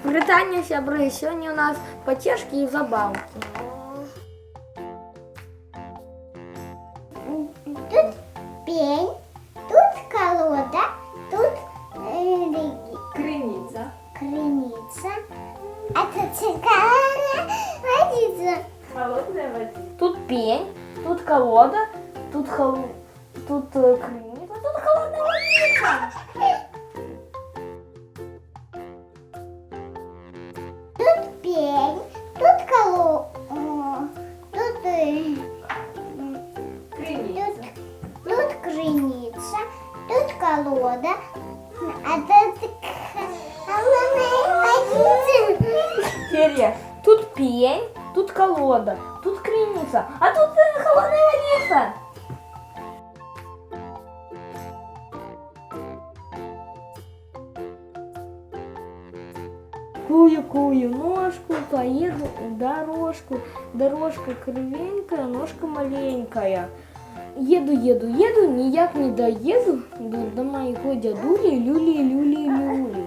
Британия, сябры, сегодня у нас потешки и забавки. Тут пень, тут колода, тут Крыница. крыница, а тут шоколадная водица. Холодная вода. Тут пень, тут колода, тут крыница, тут холодная водица. Тут пень, тут Крыница. тут крыница, тут колода, а тут холодная водица. Теперь тут пень, тут колода, тут крыница, а тут холодная водица. Кую-кую ножку, поеду дорожку. Дорожка кривенькая, ножка маленькая. Еду, ніяк не доеду до моего дядули, люли.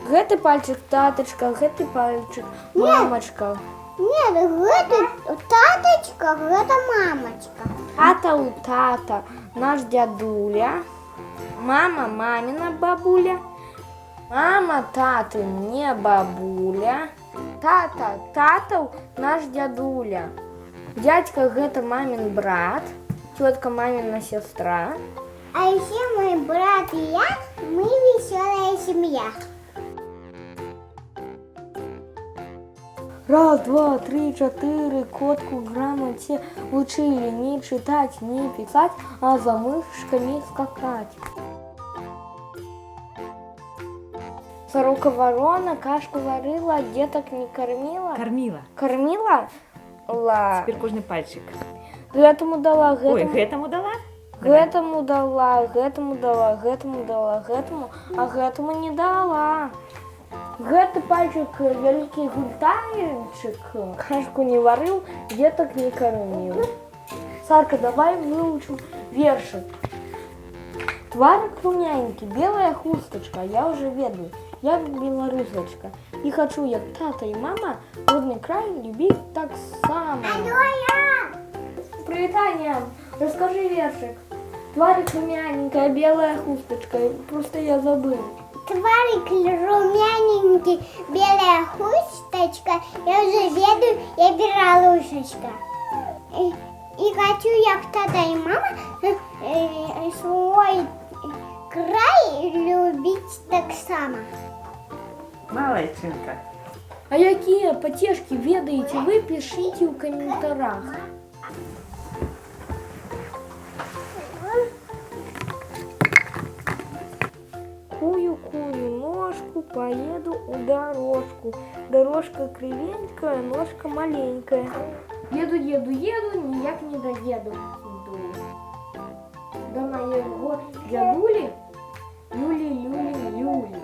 Гэты пальчик таточка, гэты пальчик мамочка. Нет, это таточка, это мамочка. Тата у тата наш дядуля. Мама мамина бабуля. Мама таты не бабуля. Тата наш дядуля. Дядька гэта мамин брат. Тетка мамина сестра. А еще мой брат и я, мы веселая семья. Раз, два, три, четыре, котку грамоте учили не читать, не писать, а за мышками скакать. Сорока ворона кашку варила, деток не кормила. Кормила. Кормила? Теперь кожный пальчик. Гэтому дала, Ой, гэтому, гэтому дала? гэтому дала, гэтому дала, гэтому дала, гэтому, а гэтому не дала. Гэты пальчик великий гультайчик, кашку не варил, деток не кормил. Сарка, давай выучим вершик. Тварик румяненький, белая хусточка, я уже ведаю, я белорусочка. И хочу, як тата и мама, родный край любить так само. Привитание, расскажи вершик. Тварик румяненькая, белая хусточка, просто я забыл. Тварик румяненький, белая хусточка, я уже веду, я белорусочка. И хочу, як тата и мама, свой край любить так само. Молодчинка. А какие потешки ведаете вы, пишите в комментариях. Кую-кую ножку, поеду у дорожку. Дорожка кривенькая, ножка маленькая. Еду, ніяк не доеду. До моего дядули, Люли.